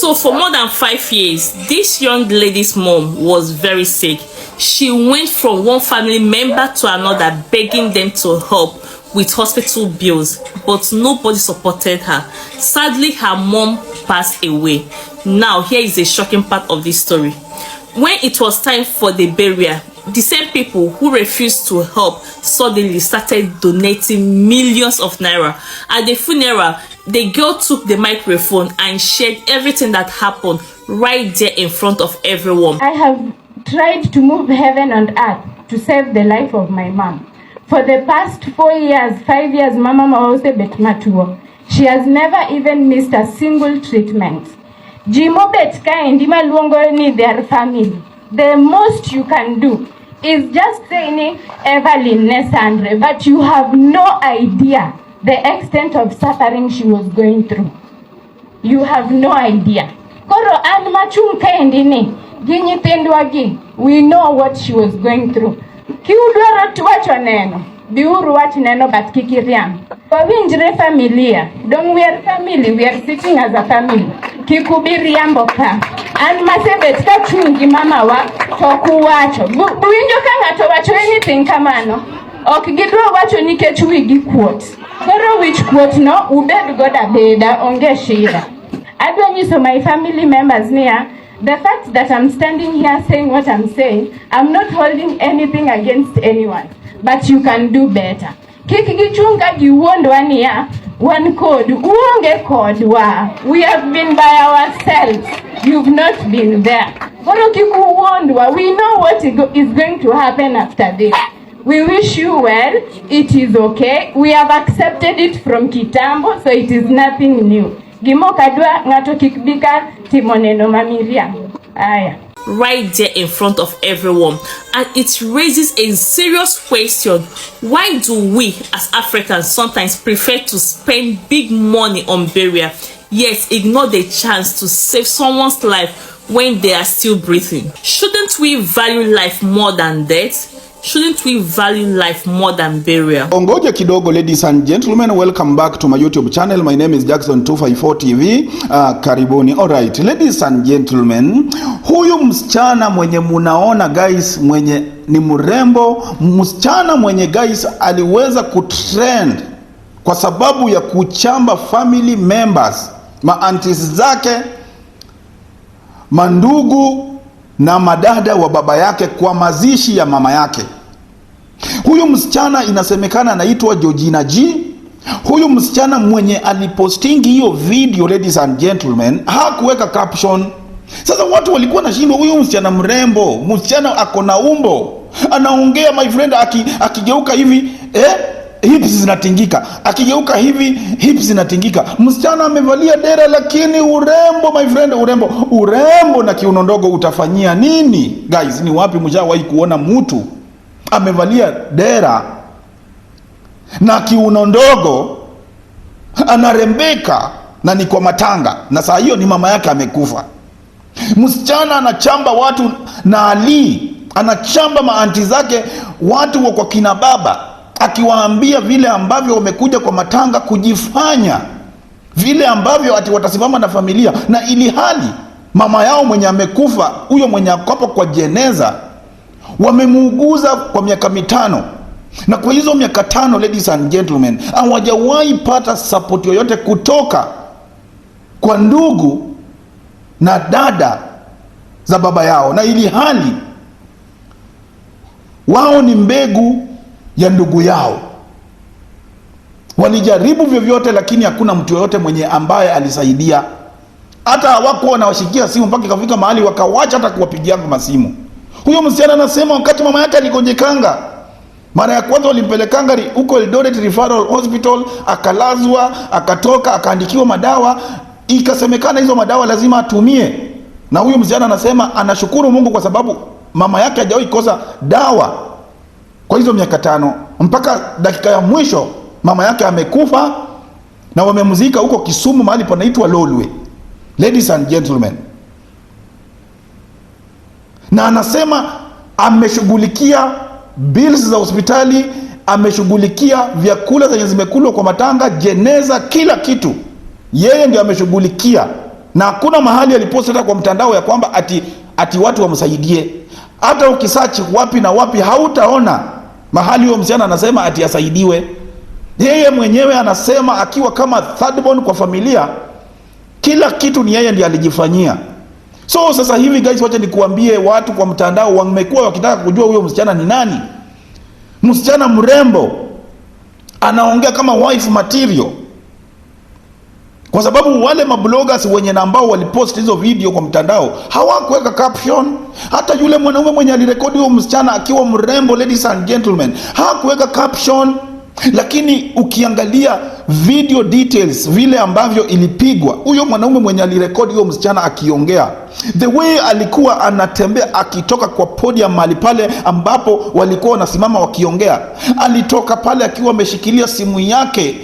So for more than 5 years, this young lady's mom was very sick. She went from one family member to another begging them to help with hospital bills, but nobody supported her. Sadly, her mom passed away. Now, here is a shocking part of this story. When it was time for the burial, the same people who refused to help suddenly started donating millions of naira. At the funeral, the girl took the microphone and shared everything that happened right there in front of everyone. I have tried to move heaven and earth to save the life of my mom. For the past 4 years, 5 years, Mama Mawose Betmatuo. She has never even missed a single treatment. Jimo Betka and Dima Luongo need their family. The most you can do is just saying Evelyn Nesandre, but you have no idea the extent of suffering she was going through. You have no idea. Koro an machum kaendini, ginyi tendwagi, we know what she was going through. Kiudwaro tuwacho neno, biuru wachi neno but kikiriam. Wawinjre familia, don't we are family, we are sitting as a family. Kikubiri yambo ka. And masebet ka chungi mama wa toku wacho. Buinjo kanga to wacho anything kamano. Okigidro wacho nikech wigi quote. Koro which quote no, ubed goda beda onge shida. Adwa nyiso my family members near, the fact that I'm standing here saying what I'm saying, I'm not holding anything against anyone. But you can do better. Kikigichunga giwondo ania one code. Uonge code wa. We have been by ourselves. You've not been there. Koro kikuwondwa. We know what is going to happen after this. We wish you well. It is okay. We have accepted it from Kitambo, so it is nothing new. Gimo kadwa ngato kikbika timoneno mamiria. Aya. Right there in front of everyone, and it raises a serious question. Why do we as Africans sometimes prefer to spend big money on burial, yet ignore the chance to save someone's life when they are still breathing? Shouldn't we value life more than death? Shouldn't we value life more than burial? Ongoje kidogo, ladies and gentlemen, welcome back to my YouTube channel. My name is Jackson 254 TV. Karibuni. Alright, ladies and gentlemen, huyu msichana mwenye munaona guys, mwenye ni mrembo, msichana mwenye guys aliweza kutrend kwa sababu ya kuchamba family members, aunties zake, mandugu na madada wa baba yake kwa mazishi ya mama yake. Huyu msichana inasemekana anaitwa Georgina Ggee. Huyu msichana mwenye alipostingi hiyo video, ladies and gentlemen, hakuweka caption. Sasa watu walikuwa na shindo, huyu msichana mrembo, msichana akona umbo, anaongea my friend, akigeuka hivi hips zinatingika, akigeuka hivi hips zinatingika. Msichana amevalia dera, lakini urembo my friend, urembo na kiuno ndogo utafanyia nini? Guys, ni wapi mshawahi kuona mtu amevalia dera na kiuno ndogo anarembeka na ni kwa matanga, na saa hiyo ni mama yake amekufa? Msichana anachamba watu na anachamba maanti zake, watu wa kwa kina baba, akiwaambia vile ambavyo wamekuja kwa matanga kujifanya vile ambavyo ati watasimama na familia, na ili hali mama yao mwenye amekufa, huyo mwenye akopa kwa jeneza, wamemuuguza kwa miaka 5. Na kwa hizo miaka 5, ladies and gentlemen, hawajawahi pata support yoyote kutoka kwa ndugu na dada za baba yao, na ili hali wao ni mbegu ya ndugu yao. Walijaribu vyovyote, lakini hakuna mtu yoyote mwenye ambaye alisaidia. Hata hawako wanawashikia simu, mpaka ikafika mahali wakawacha hata kuwapigia masimu. Huyo msichana anasema wakati mama yake aligonjekanga, mara ya kwanza walimpelekanga huko Eldoret Referral Hospital, akalazwa, akatoka, akaandikiwa madawa, ikasemekana hizo madawa lazima atumie. Na huyo msichana anasema anashukuru Mungu kwa sababu mama yake hajawahi kosa dawa kwa hizo miaka 5, mpaka dakika ya mwisho mama yake amekufa na wamemuzika huko Kisumu mahali panaitwa Lolwe, ladies and gentlemen. Na anasema ameshughulikia bills za hospitali, ameshughulikia vyakula zenye zimekulwa kwa matanga, jeneza, kila kitu yeye ndio ameshughulikia. na hakuna mahali alipost hata kwa mtandao ya kwamba ati watu wamsaidie. Hata ukisearch wapi na wapi hautaona mahali huyo msichana anasema ati asaidiwe. Yeye mwenyewe anasema akiwa kama third born kwa familia, kila kitu ni yeye ndiye alijifanyia. So sasa hivi guys, wacha nikuambie, watu kwa mtandao wamekuwa wakitaka kujua huyo msichana ni nani. Msichana mrembo anaongea kama wife material, kwa sababu wale mabloggers wenye ambao walipost hizo video kwa mtandao hawakuweka caption. Hata yule mwanaume mwenye alirekodi huyo msichana akiwa mrembo, ladies and gentlemen, hakuweka caption. Lakini ukiangalia video details vile ambavyo ilipigwa, huyo mwanaume mwenye alirekodi huyo msichana akiongea, the way alikuwa anatembea akitoka kwa podium mahali pale ambapo walikuwa wanasimama wakiongea, alitoka pale akiwa ameshikilia simu yake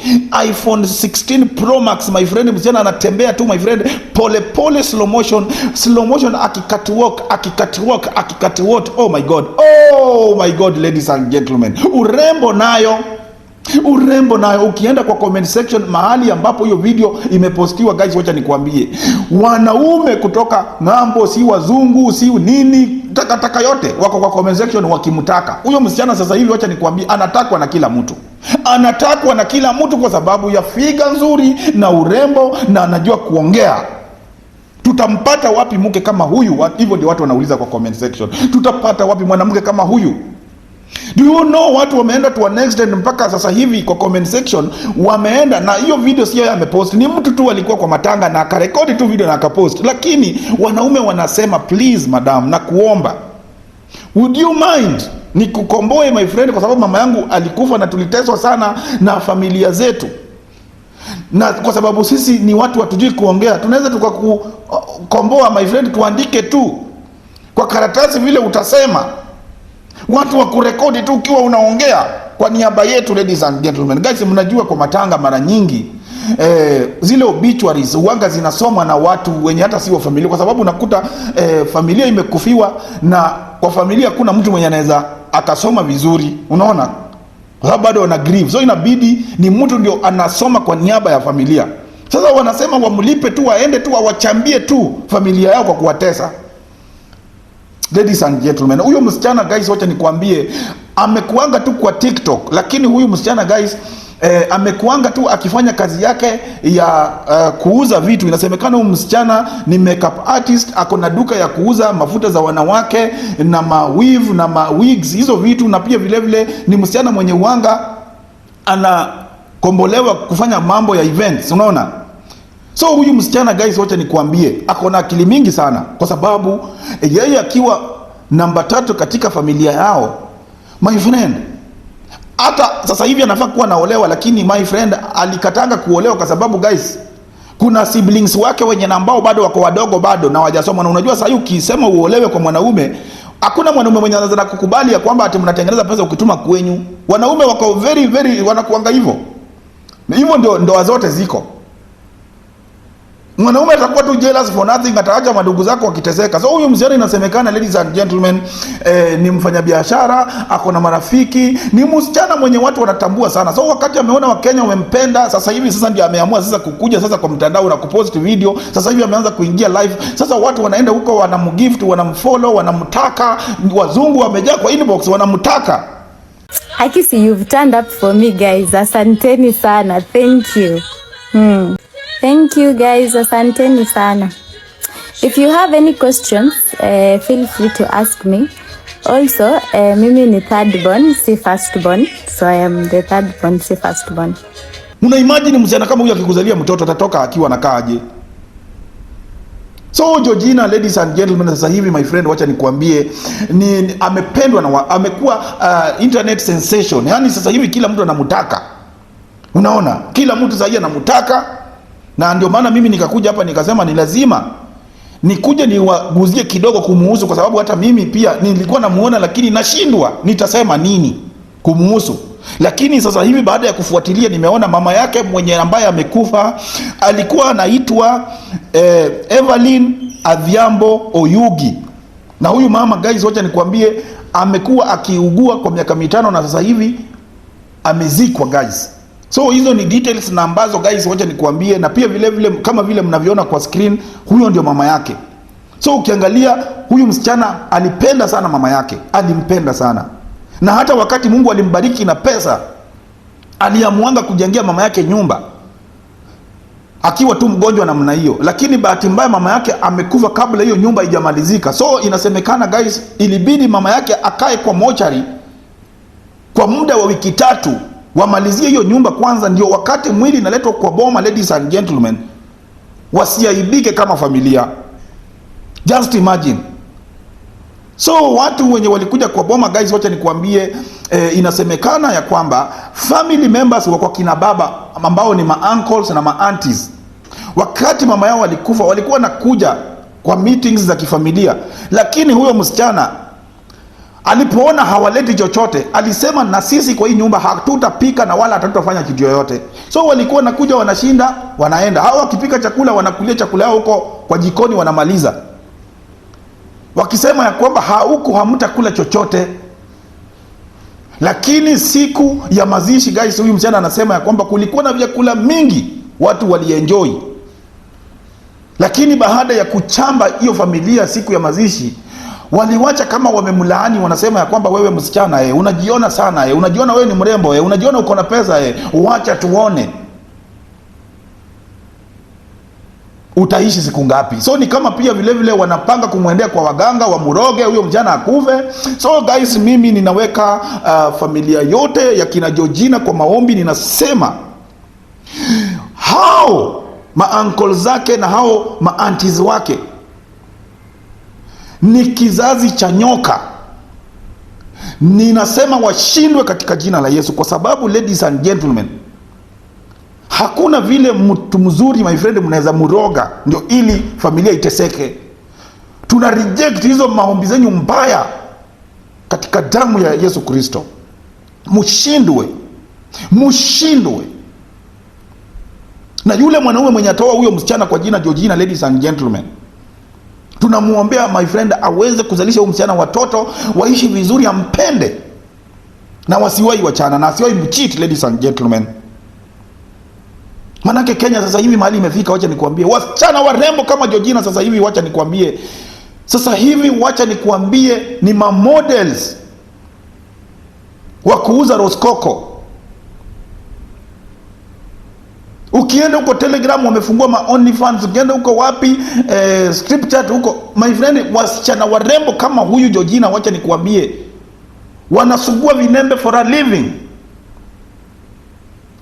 iPhone 16 Pro Max, my friend. Msichana anatembea tu, my friend, pole pole, slow motion, akikatwalk. Oh my god, ladies and gentlemen, urembo nayo. Ukienda kwa comment section mahali ambapo hiyo video imepostiwa, guys, wacha nikwambie, wanaume kutoka ng'ambo, si wazungu, si nini, takataka yote wako kwa comment section wakimtaka huyo msichana. Sasa hivi wacha nikwambie, anatakwa na kila mtu kwa sababu ya figa nzuri na urembo, na anajua kuongea. Tutampata wapi mke kama huyu? Hivyo ndio watu wanauliza kwa comment section. Tutapata wapi mwanamke kama huyu? Do you know watu wameenda to an extent mpaka sasa hivi kwa comment section wameenda, na hiyo video sio yeye amepost, ni mtu tu alikuwa kwa matanga na akarekodi tu video na akapost, lakini wanaume wanasema, please madam, na kuomba, would you mind ni kukomboe my friend, kwa sababu mama yangu alikufa na tuliteswa sana na familia zetu, na kwa sababu sisi ni watu hatujui kuongea, tunaweza tukakukomboa my friend, tuandike tu kwa karatasi vile utasema, watu wa kurekodi tu ukiwa unaongea kwa niaba yetu. Ladies and gentlemen, guys, mnajua kwa matanga mara nyingi zile obituaries uanga zinasomwa na watu wenye hata si wa familia, kwa sababu unakuta familia imekufiwa na kwa familia kuna mtu mwenye anaweza akasoma vizuri, unaona, kwa sababu bado wana grieve, so inabidi ni mtu ndio anasoma kwa niaba ya familia. Sasa wanasema wamlipe tu, waende tu, wawachambie tu familia yao kwa kuwatesa. Ladies and gentlemen, huyo msichana guys, wacha nikwambie, amekuanga tu kwa TikTok, lakini huyu msichana guys amekuanga tu akifanya kazi yake ya kuuza vitu. Inasemekana huyu msichana ni makeup artist, ako na duka ya kuuza mafuta za wanawake na maweave na mawigs, hizo vitu, na pia vile vile ni msichana mwenye uanga anakombolewa kufanya mambo ya events, unaona. So huyu msichana guys, wacha nikwambie, ako na akili mingi sana, kwa sababu yeye akiwa namba 3 katika familia yao, my friend, hata sasa hivi anafaa kuwa naolewa, lakini my friend alikatanga kuolewa kwa sababu guys, kuna siblings wake wenye ambao bado wako wadogo bado na hawajasoma. Na unajua sasa ukisema uolewe kwa mwanaume, hakuna mwanaume mwenye anaweza kukubali ya kwamba ati mnatengeneza pesa ukituma kwenyu. Wanaume wako very wanakuanga hivyo. Na hivyo ndio ndoa zote ziko. Mwanaume atakuwa tu jealous for nothing, ataacha madugu zako wakiteseka. So huyu msichana inasemekana, ladies and gentlemen, ni mfanyabiashara, ako na marafiki, ni msichana mwenye watu wanatambua sana. So wakati ameona Wakenya wamempenda, sasa hivi sasa ndio ameamua sasa kukuja sasa kwa mtandao na kupost video. Sasa hivi ameanza kuingia live. Sasa watu wanaenda huko, wanamgift, wanamfollow, wanamtaka, wazungu wamejaa kwa inbox wanamtaka. Akisi, you've turned up for me guys. Asanteni sana. Thank you. Thank you guys, asanteni sana. If you have any questions, feel free to ask me. Also, mimi ni third born, si first born. So I am the third born, si first born. Una imagine msichana kama huyu akikuzalia mtoto atatoka akiwa anakaaje? So Georgina, ladies and gentlemen, sasa hivi my friend, wacha nikwambie, ni amependwa na amekuwa internet sensation. Yaani sasa hivi kila mtu anamtaka. Unaona? Kila mtu sasa hivi anamtaka. Na ndio maana mimi nikakuja hapa nikasema ni lazima nikuje niwaguzie kidogo kumuhusu, kwa sababu hata mimi pia nilikuwa namuona lakini nashindwa nitasema nini kumuhusu. Lakini sasa hivi baada ya kufuatilia nimeona mama yake mwenye ambaye amekufa alikuwa anaitwa Evelyn Adhiambo Oyugi. Na huyu mama guys, wacha nikwambie, amekuwa akiugua kwa miaka 5 na sasa hivi amezikwa guys. So hizo ni details na ambazo guys wacha nikuambie, na pia vile vile kama vile mnaviona kwa screen, huyo ndio mama yake. So ukiangalia huyu msichana alipenda sana mama yake, alimpenda sana. Na hata wakati Mungu alimbariki na pesa, aliamuanga kujengea mama yake nyumba akiwa tu mgonjwa namna hiyo. Lakini bahati mbaya mama yake amekufa kabla hiyo nyumba haijamalizika. So inasemekana guys, ilibidi mama yake akae kwa mochari kwa muda wa wiki 3 wamalizie hiyo nyumba kwanza, ndio wakati mwili inaletwa kwa boma, ladies and gentlemen, wasiaibike kama familia. Just imagine. So watu wenye walikuja kwa boma guys, wacha nikuambie, inasemekana ya kwamba family members wako kina baba ambao ni ma uncles na ma aunties. Wakati mama yao walikufa, walikuwa nakuja kwa meetings za kifamilia, lakini huyo msichana alipoona hawaleti chochote, alisema na sisi kwa hii nyumba hatutapika na wala hatutafanya kitu yoyote. So walikuwa nakuja, wanashinda, wanaenda. Hao wakipika chakula wanakulia chakula yao huko kwa jikoni, wanamaliza wakisema ya kwamba huko hamtakula chochote. Lakini siku ya mazishi guys, huyu msichana anasema ya kwamba kulikuwa na vyakula mingi, watu walienjoy. Lakini baada ya kuchamba hiyo familia siku ya mazishi, waliwacha kama wamemlaani. Wanasema ya kwamba wewe msichana, unajiona sana, unajiona wewe ni mrembo, unajiona uko na pesa, wacha tuone utaishi siku ngapi. So ni kama pia vile vile wanapanga kumwendea kwa waganga wa muroge huyo mjana akuve. So guys, mimi ninaweka familia yote ya kina Georgina kwa maombi. Ninasema hao ma-uncle zake na hao ma-aunties wake ni kizazi cha nyoka. Ninasema washindwe katika jina la Yesu, kwa sababu ladies and gentlemen, hakuna vile mtu mzuri my friend mnaweza muroga ndio ili familia iteseke. Tuna reject hizo maombi zenyu mbaya katika damu ya Yesu Kristo. Mushindwe. Na yule mwanaume mwenye atoa huyo msichana kwa jina Georgina, ladies and gentlemen, tunamuombea my friend aweze kuzalisha huyo msichana watoto, waishi vizuri, ampende na wasiwahi wachana na asiwahi mcheat, ladies and gentlemen. Manake Kenya sasa hivi mahali imefika, wacha nikuambie, wasichana warembo kama Georgina sasa hivi, wacha nikuambie, ni ma models wa kuuza roskoko. Ukienda huko Telegram wamefungua ma OnlyFans, ukienda huko wapi Scriptchat huko, my friend, wasichana warembo kama huyu Georgina, wacha nikuambie, wanasugua vinembe for a living.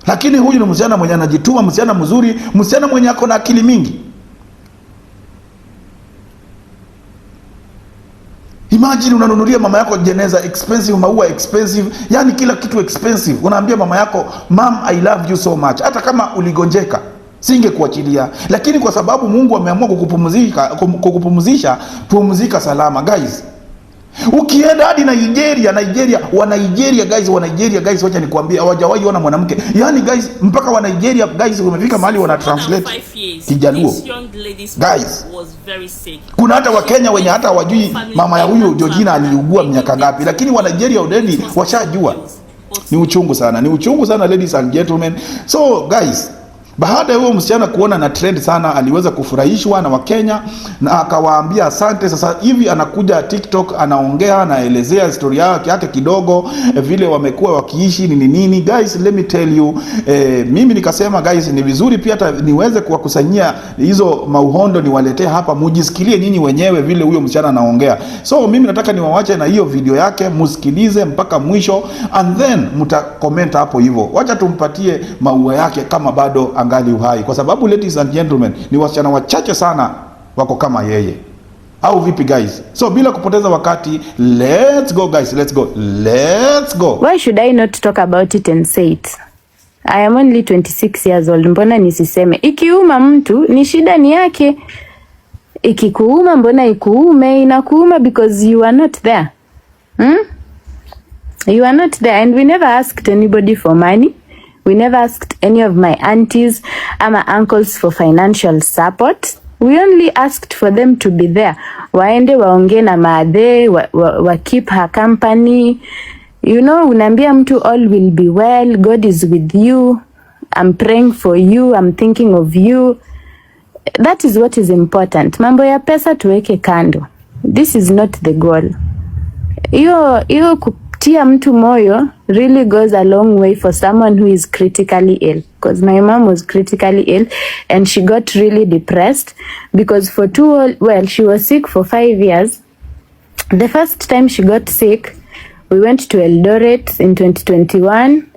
Lakini huyu ni msichana mwenye anajituma, msichana mzuri, msichana mwenye ako na akili mingi. Imagine unanunulia mama yako jeneza expensive, maua expensive, yani kila kitu expensive. Unaambia mama yako, "Mom, I love you so much." Hata kama uligonjeka, singekuachilia. Lakini kwa sababu Mungu ameamua kukupumzisha, pumzika salama guys. Ukienda hadi Nigeria guys, wacha nikwambie, hawajawahi ona mwanamke. Yani guys, mpaka wa Nigeria guys wamefika mahali wana translate Kijaluo. Guys, kuna hata wa Kenya wenye hata hawajui mama ya huyu Georgina aliugua miaka ngapi, lakini wa Nigeria already washajua. Ni uchungu sana ladies and gentlemen. So guys, baada ya huyo msichana kuona na trend sana, aliweza kufurahishwa na Wakenya na akawaambia asante. Sasa hivi anakuja TikTok, anaongea, anaelezea historia yake kidogo, vile wamekuwa wakiishi nini. Guys, let me tell you, mimi nikasema guys, ni vizuri pia hata niweze kuwakusanyia hizo mauhondo niwaletee hapa, mujisikilie nyinyi wenyewe vile huyo msichana anaongea. So mimi nataka niwaache na hiyo video yake, musikilize mpaka mwisho, and then mtakomment hapo hivyo. Wacha tumpatie maua yake kama bado angali uhai, kwa sababu ladies and gentlemen, ni wasichana wachache sana wako kama yeye. Au vipi guys? So bila kupoteza wakati, let's go guys, let's go. Why should I not talk about it and say it? I am only 26 years old. Mbona nisiseme? Ikiuma mtu ni shida ni yake. Ikikuuma mbona ikuume? Inakuuma because you are not there. You are not there, and we never asked anybody for money. We never asked any of my aunties or my uncles for financial support. We only asked for them to be there. Waende waongee na maadhe, wa keep her company. You know, unaambia mtu all will be well, God is with you. I'm praying for you, I'm thinking of you. That is what is important. Mambo ya pesa tuweke kando. This is not the goal. Hiyo kutia mtu moyo really goes a long way for someone who is critically ill. Because my mom was critically ill and she got really depressed because she was sick for 5 years. The first time she got sick, we went to Eldoret in 2021.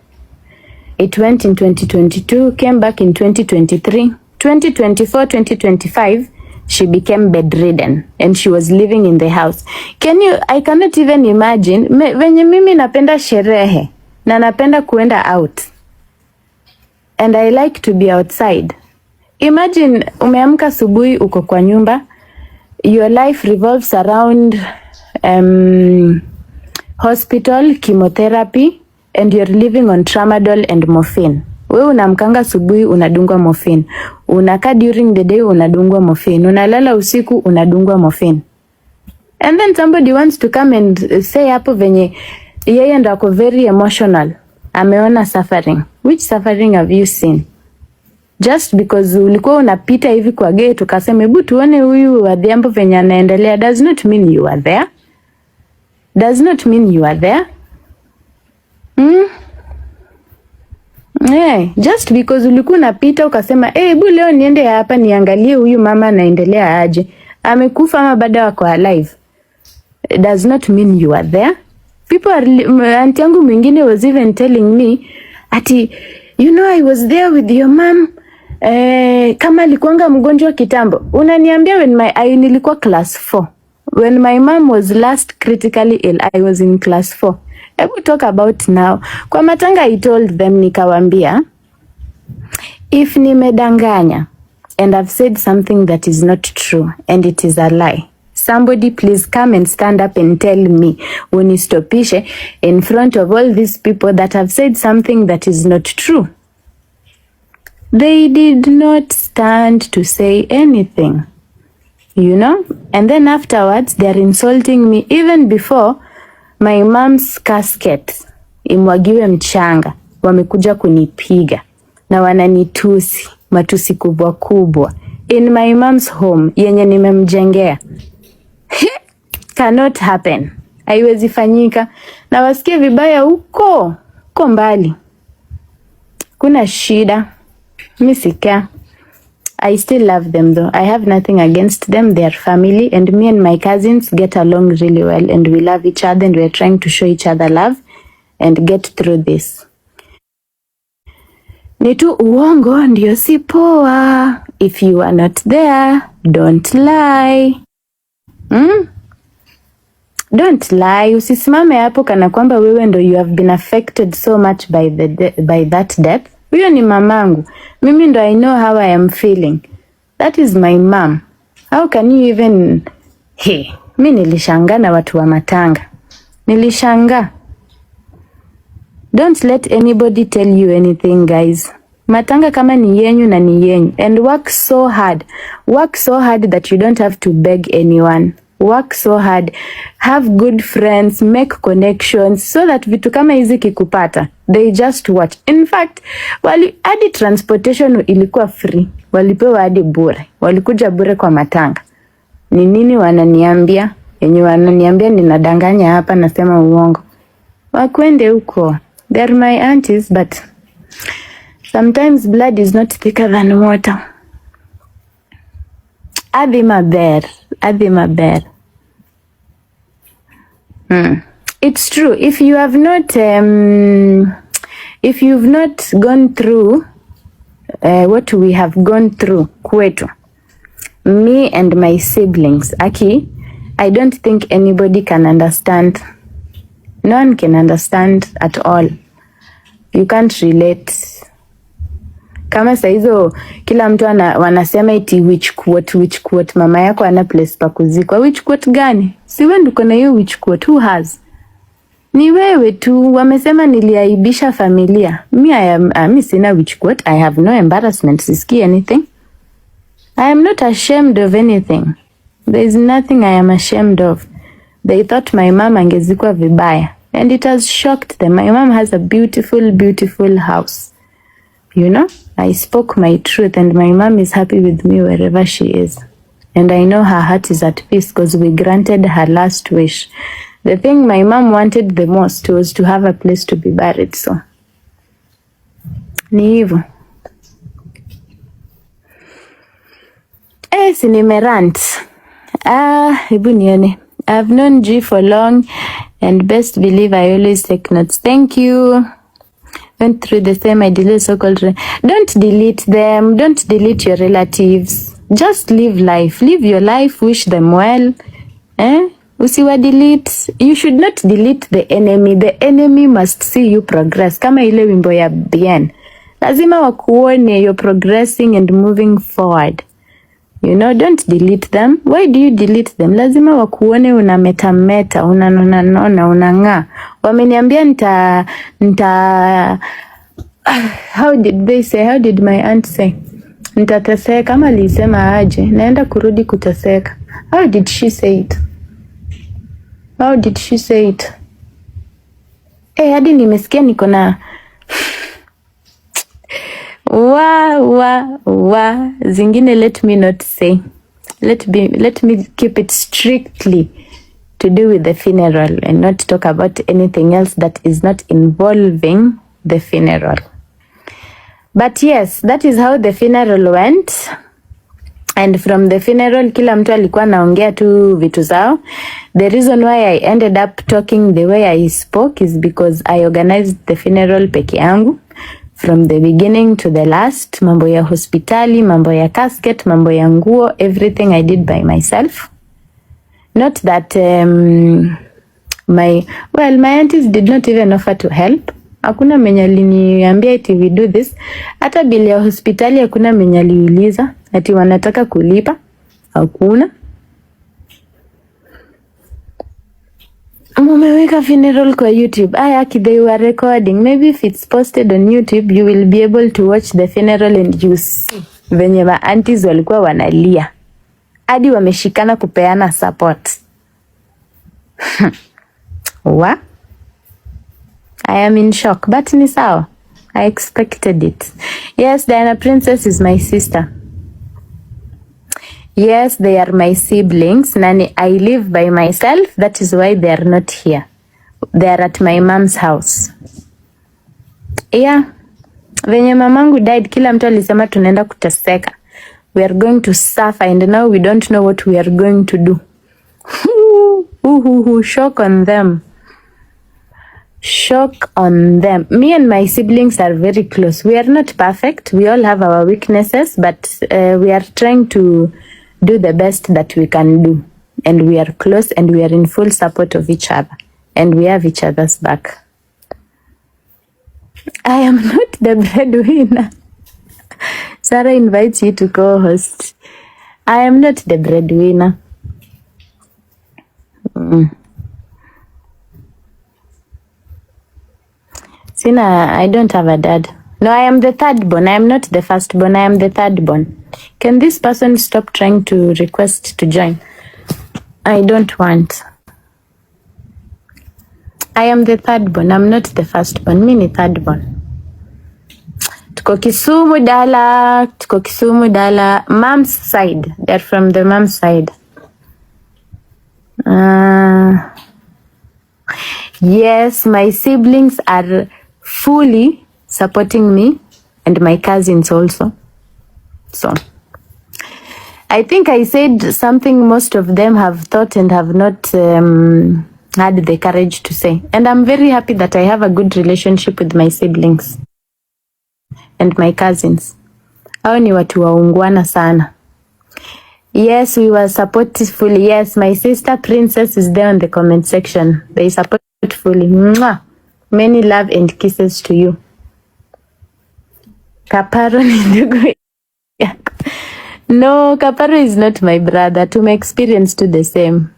It went in 2022, came back in 2023. 2024, 2025, she became bedridden and she was living in the house. I cannot even imagine, venye mimi napenda sherehe, na napenda kuenda out. And I like to be outside. Imagine umeamka asubuhi uko kwa nyumba, your life revolves around hospital, chemotherapy, and you're living on tramadol and morphine. Wewe unamkanga asubuhi unadungwa morphine. Unakaa during the day unadungwa morphine. Unalala usiku unadungwa morphine. And then somebody wants to come and say hapo venye yeye ndo ako very emotional. Ameona suffering. Which suffering have you seen? Just because ulikuwa unapita hivi kwa gate ukasema hebu tuone huyu Adhiambo venye anaendelea does not mean you are there. Does not mean you are there. Yeah, just because ulikuwa unapita ukasema hebu leo niende hapa niangalie huyu mama anaendelea aje. Amekufa ama bado wako alive. Does not mean you are there. People are, auntie yangu mwingine was even telling me ati I was there with your mom kama alikuanga mgonjwa kitambo. Unaniambia nilikuwa class 4. When my mom was last critically ill, I was in class 4. Ebu talk about now. Kwa matanga I told them nikawambia, if nimedanganya and I've said something that is not true and it is a lie, somebody please come and stand up and tell me unistopishe in front of all these people that have said something that is not true. They did not stand to say anything, and then afterwards they're insulting me even before my mom's casket imwagiwe mchanga. Wamekuja kunipiga na wananitusi matusi kubwa kubwa in my mom's home yenye nimemjengea. Cannot happen. Haiwezi fanyika. Na wasikie vibaya huko mbali. Kuna shida. Misika. I still love them though. I have nothing against them. They are family and me and my cousins get along really well and we love each other and we are trying to show each other love and get through this. Ni tu uongo ndio si poa. If you are not there, don't lie. Don't lie. Usisimame hapo kana kwamba wewe ndo you have been affected so much by that death. Huyo ni mamangu. Mimi ndo I know how I am feeling. That is my mom. How can you even... Mimi nilishangaa na watu wa matanga. Nilishangaa. Don't let anybody tell you anything, guys. Matanga kama ni yenyu na ni yenyu. And work so hard. Work so hard that you don't have to beg anyone. Work so hard. Have good friends. Make connections. So that vitu kama hizi kikupata, they just watch. In fact, hadi transportation ilikuwa free. Walipewa hadi bure. Walikuja bure kwa matanga. Ni nini wananiambia? Yenye wananiambia ninadanganya hapa nasema uongo. Wakwende huko. They're my aunties, but sometimes blood is not thicker than water. Adi maber. It's true. If you have not, if you've not gone through what we have gone through, kwetu, me and my siblings, I don't think anybody can understand. No one can understand at all. You can't relate. Kama saizo kila mtu wanasema iti which quote mama yako ana place pa kuzikwa. Which quote gani? Si wewe ndio kuna hiyo which quote, who has? Ni wewe tu. Wamesema niliaibisha familia. Mi sina which quote. I have no embarrassment. Sisiki anything. I am not ashamed of anything. There is nothing I am ashamed of. They thought my mom angezikwa vibaya and it has shocked them. My mom has a beautiful house. You know, I spoke my truth, and my mom is happy with me wherever she is. And I know her heart is at peace because we granted her last wish. The thing my mom wanted the most was to have a place to be buried. So, ni hivyo. Si nimerant. Hebu nione. I've known G for long, and best believe I always take notes. Thank you. Went through the same, I delete so-called. Don't delete them. Don't delete your relatives. Just live life. Live your life. Wish them well. Usiwa delete. You should not delete the enemy. The enemy must see you progress. Kama ile wimbo ya Bien. Lazima wakuone you're progressing and moving forward. You know, don't delete them. Why do you delete them? Lazima wakuone unametameta, unanona, unanga. Wameniambia how did they say? How did my aunt say? Nitateseka. Kama alisema aje, naenda kurudi kuteseka. How did she say it? How did she say it? Hadi nimesikia niko na zingine, let me not say. Let me keep it strictly to do with the funeral and not talk about anything else that is not involving the funeral. But yes, that is how the funeral went. And from the funeral, kila mtu alikuwa naongea tu vitu zao. The reason why I ended up talking the way I spoke is because I organized the funeral peke yangu. From the beginning to the last, mambo ya hospitali, mambo ya casket, mambo ya nguo, everything I did by myself. Not that my aunties did not even offer to help. Hakuna mwenye aliniambia eti we do this. Hata bili ya hospitali hakuna mwenye aliuliza ati wanataka kulipa. Hakuna. Mumeweka funeral kwa YouTube. They were recording. Maybe if it's posted on YouTube, you will be able to watch the funeral and you see venye ma aunties walikuwa wanalia. Hadi wameshikana kupeana support. Wa? I am in shock, but ni sawa. I expected it. Yes, Diana Princess is my sister. Yes, they are my siblings. Nani, I live by myself. That is why they are not here. They are at my mom's house. Yeah. Venye mamangu died, kila mtu alisema tunaenda kuteseka. We are going to suffer, and now we don't know what we are going to do. Shock on them. Shock on them. Me and my siblings are very close. We are not perfect. We all have our weaknesses, but we are trying to do the best that we can do. And we are close, and we are in full support of each other. And we have each other's back. I am not the breadwinner. Sarah invites you to co-host. I am not the breadwinner. I don't have a dad. No, I am the third born. I am not the first born. I am the third born. Can this person stop trying to request to join? I don't want. I am the third born. I'm not the first born. Me ni third born. Tuko Kisumu dala. Mom's side. They're from the mom's side. Yes, my siblings are fully supporting me, and my cousins also. So I think I said something most of them have thought and have not had the courage to say. And I'm very happy that I have a good relationship with my siblings and my cousins. Hao ni watu waungwana sana. Yes, we were supported fully. Yes, my sister Princess is there on the comment section. They support fully. Mwah! Many love and kisses to you. Kaparo ni ndugu yako. No, Kaparo is not my brother. To my experience to the same.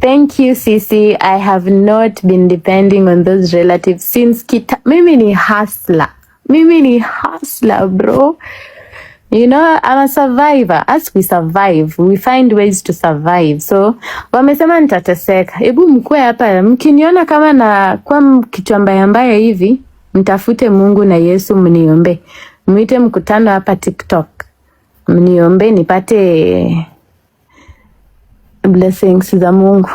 Thank you, Sisi. I have not been depending on those relatives since Mimi ni hustler, bro. You know, I'm a survivor. As we survive, we find ways to survive. So, wamesema nitateseka. Hebu mkue hapa, mkiniona kama na kwa kichwa mbaya mbaya hivi, Mtafute Mungu na Yesu mniombe. Mwite mkutano hapa TikTok. Mniombe nipate blessings za Mungu.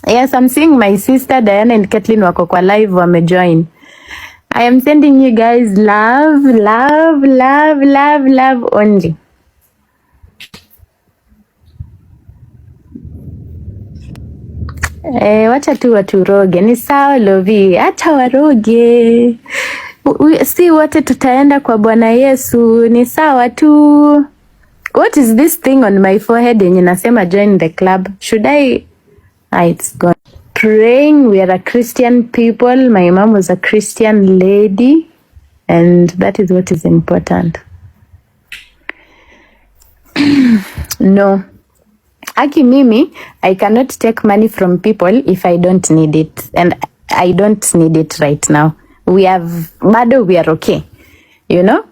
Yes, I'm seeing my sister Diana and Kathleen wako kwa live wamejoin. I am sending you guys love, love, love, love, love only. Wacha tu watu roge. Ni sawa Lovi, acha waroge. Si wote tutaenda kwa Bwana Yesu. Ni sawa tu. What is this thing on my forehead yenye nasema join the club? Should I? It's gone. Praying, we are a Christian people. My mom was a Christian lady, and that is what is important. No. Aki mimi, I cannot take money from people if I don't need it. And I don't need it right now. We are okay. You know?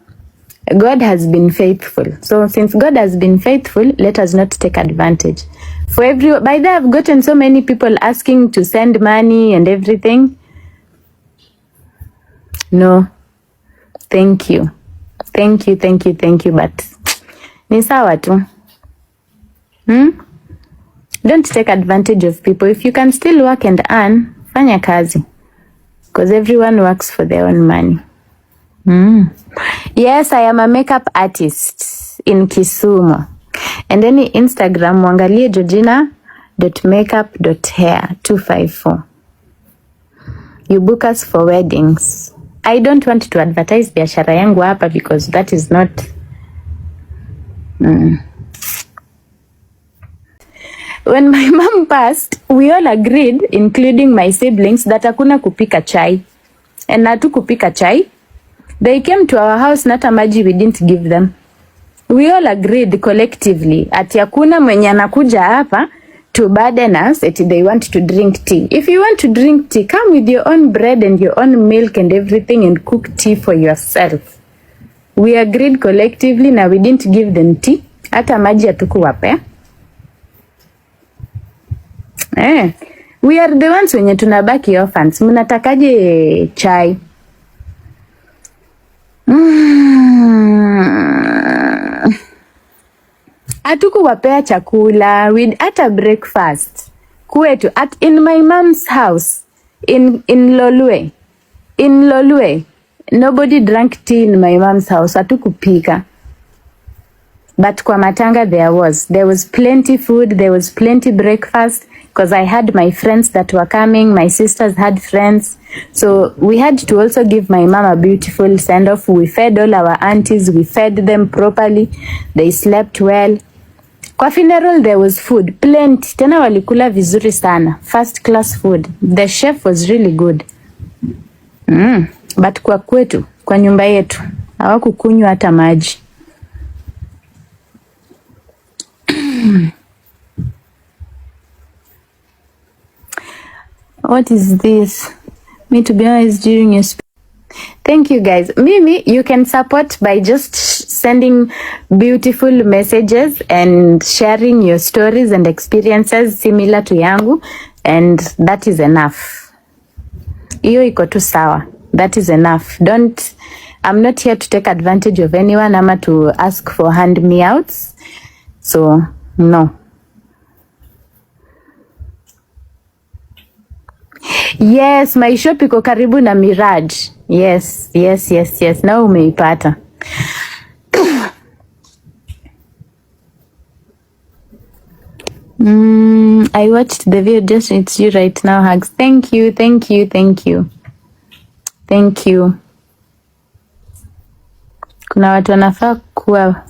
God has been faithful. So since God has been faithful, let us not take advantage. By the way, I've gotten so many people asking to send money and everything. No. Thank you. Thank you. But ni sawa tu. Don't take advantage of people. If you can still work and earn, fanya kazi. Because everyone works for their own money. Yes, I am a makeup artist in Kisumu. And any Instagram, mwangalie georgina.makeup.hair 254. You book us for weddings. I don't want to advertise biashara yangu hapa because that is not... When my mom passed, we all agreed, including my siblings, that hakuna kupika chai. And natu kupika chai. They came to our house, nata maji we didn't give them. We all agreed collectively ati hakuna mwenye anakuja hapa to burden us ati they want to drink tea. If you want to drink tea, come with your own bread and your own milk and everything and cook tea for yourself. We agreed collectively na we didn't give them tea. Hata maji hatukuwapea. We are the ones wenye tunabaki orphans. Mnatakaje chai? Hatukuwapea chakula with hata breakfast. Kwetu in my mom's house in Lolwe. In Lolwe, nobody drank tea in my mom's house. Hatukupika. But kwa matanga there was plenty food, there was plenty breakfast because I had my friends that were coming, my sisters had friends. So we had to also give my mom a beautiful send off. We fed all our aunties, we fed them properly. They slept well. Kwa funeral there was food, plenty. Tena walikula vizuri sana. First class food. The chef was really good. But kwa kwetu, kwa nyumba yetu, hawakukunywa hata maji. What is this? Me to be honest during your Thank you guys. Mimi, you can support by just sending beautiful messages and sharing your stories and experiences similar to yangu, and that is enough. Iyo iko tu sawa. That is enough. I'm not here to take advantage of anyone ama to ask for hand me outs. So, no. Yes, my shop iko karibu na Mirage. Yes. Now umeipata. I watched the video, just it's you right now, hugs. Thank you. Kuna watu wanafaa kuwa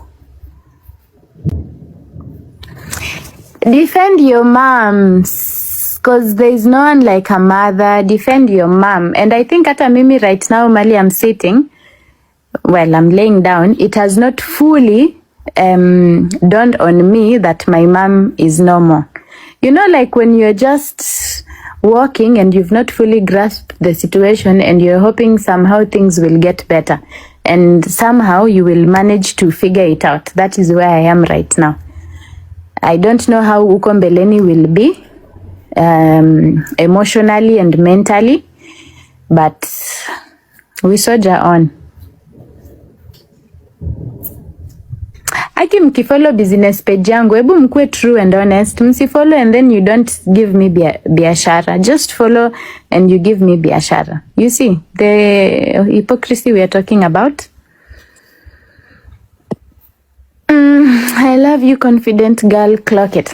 defend your moms. Because there is no one like a mother. Defend your mom. And I think hata mimi right now, Mali, I'm sitting, well, I'm laying down. It has not fully dawned on me that my mom is no more. You know, like when you're just walking and you've not fully grasped the situation and you're hoping somehow things will get better. And somehow you will manage to figure it out. That is where I am right now. I don't know how uko mbeleni will be. Emotionally and mentally, but We soldier on. Aki mkifollow business page yangu, hebu mkue true and honest. Msifollow and then you don't give me biashara. Just follow and you give me biashara. You see the hypocrisy we are talking about? I love you, confident girl. Clock it.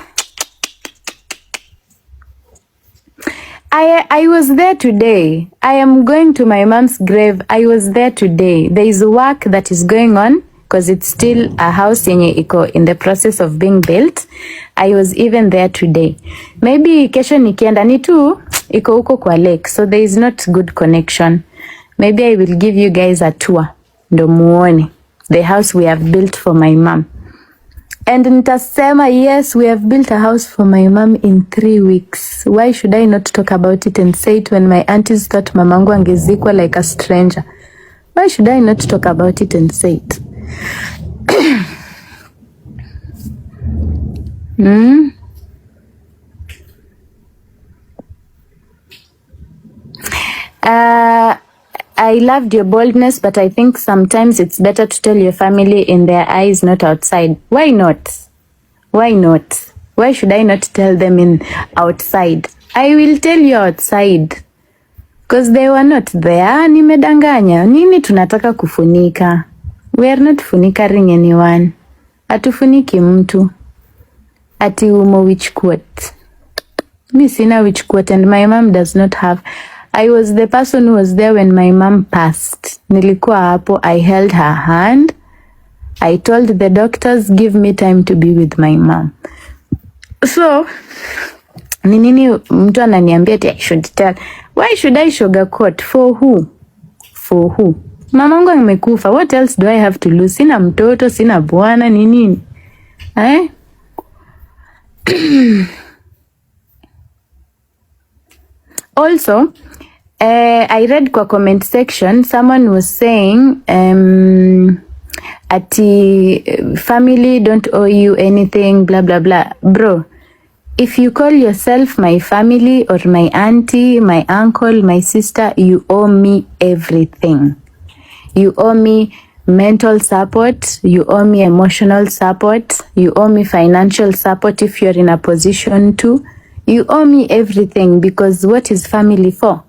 I was there today. I am going to my mom's grave. I was there today. There is work that is going on because it's still a house yenye iko in the process of being built. I was even there today. Maybe kesho nikienda ni tu iko huko kwa lake, so there is not good connection. Maybe I will give you guys a tour ndo muone the house we have built for my mom. And nitasema, yes, we have built a house for my mom in 3 weeks. Why should I not talk about it and say it when my aunties thought mamangu angezikwa like a stranger? Why should I not talk about it and say it? I loved your boldness, but I think sometimes it's better to tell your family in their eyes, not outside. Why not? Why not? Why should I not tell them in outside? I will tell you outside. Because they were not there. Nimedanganya. Nini tunataka kufunika? We are not funikaring anyone. Atufuniki mtu. Ati umo which quote. Mi sina which quote and my mom does not have. I was the person who was there when my mom passed. Nilikuwa hapo. I held her hand. I told the doctors, give me time to be with my mom. So, nini mtu ananiambia ati I should tell. Why should I sugarcoat? For who? For who? Mamangu amekufa. What else do I have to lose? Sina mtoto, sina bwana, nini? Eh? Also, I read kwa comment section, someone was saying, ati family don't owe you anything, blah, blah, blah. Bro, if you call yourself my family or my auntie, my uncle, my sister, you owe me everything. You owe me mental support. You owe me emotional support. You owe me financial support if you're in a position to. You owe me everything, because what is family for?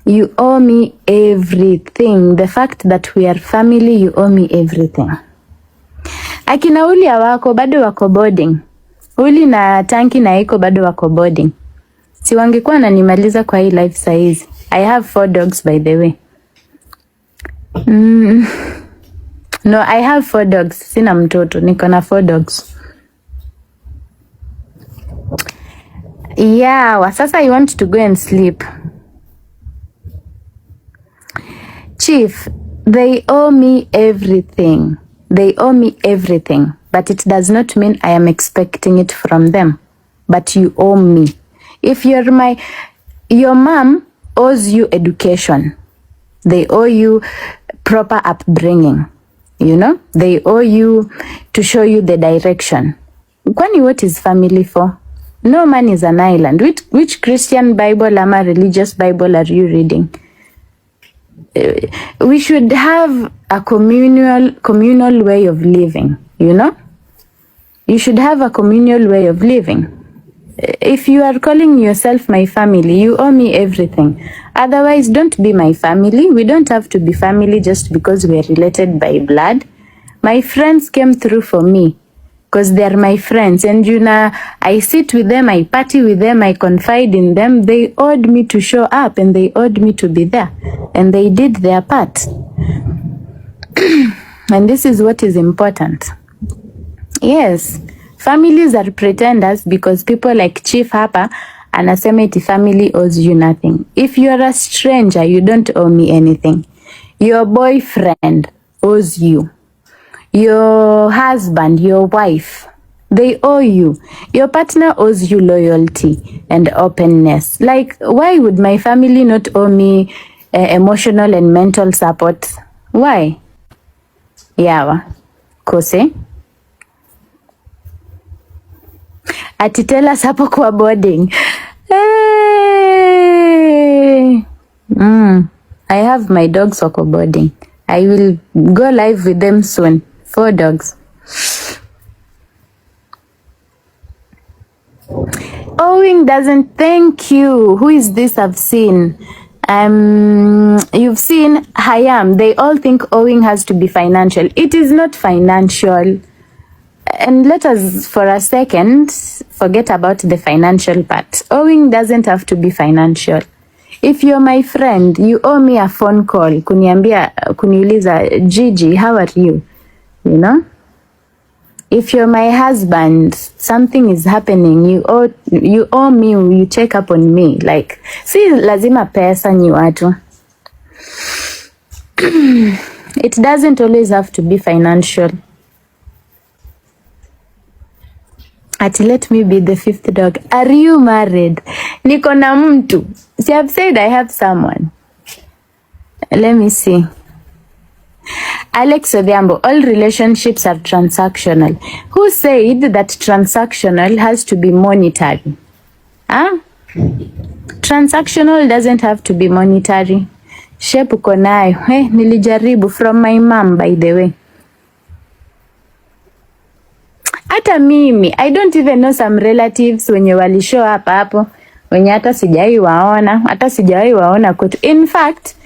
You owe me everything. The fact that we are family, you owe me everything. Akina Uli wako bado wako boarding. Uli na Tanki na Iko bado wako boarding. Si wangekuwa wananimaliza kwa hii life saizi. I have 4 dogs, by the way. No, I have 4 dogs. Sina mtoto. Niko na 4 dogs. Yeah, sasa I want to go and sleep. Chief, they owe me everything. They owe me everything. But it does not mean I am expecting it from them. But you owe me. If your mom owes you education. They owe you proper upbringing. You know? They owe you to show you the direction. Kwani what is family for? No man is an island. Which Christian Bible ama religious Bible are you reading? We should have a communal way of living, you know? You should have a communal way of living. If you are calling yourself my family, you owe me everything. Otherwise, don't be my family. We don't have to be family just because we are related by blood. My friends came through for me because they are my friends. And you know, I sit with them, I party with them, I confide in them. They owed me to show up and they owed me to be there. And they did their part. And this is what is important. Yes, families are pretenders because people like Chief hapa anasema iti family owes you nothing. If you are a stranger, you don't owe me anything. Your boyfriend owes you. Your husband, your wife, they owe you. Your partner owes you loyalty and openness. Like, why would my family not owe me emotional and mental support? Why? Yawa. Kose? Atitela sapo kwa boarding. Hey. I have my dogs wako boarding. I will go live with them soon. 4 dogs. Owing doesn't thank you. Who is this I've seen? You've seen Hayam. They all think owing has to be financial. It is not financial. And let us for a second forget about the financial part. Owing doesn't have to be financial. If you're my friend, you owe me a phone call. Kuniuliza, Gigi, how are you? You know? If you're my husband, something is happening, you owe me, you check up on me. Like, si lazima pesa ni watu. It doesn't always have to be financial. Let me be the 5th dog. Are you married? Niko na mtu. See, I've said I have someone. Let me see. Alex Odhiambo, all relationships are transactional. Who said that transactional has to be monetary? Huh? Transactional doesn't have to be monetary. Shape uko nayo. Nilijaribu from my mom, by the way. Hata mimi, I don't even know some relatives wenye walishow hapa hapo, wenye hata sijawahi waona kwetu. In fact,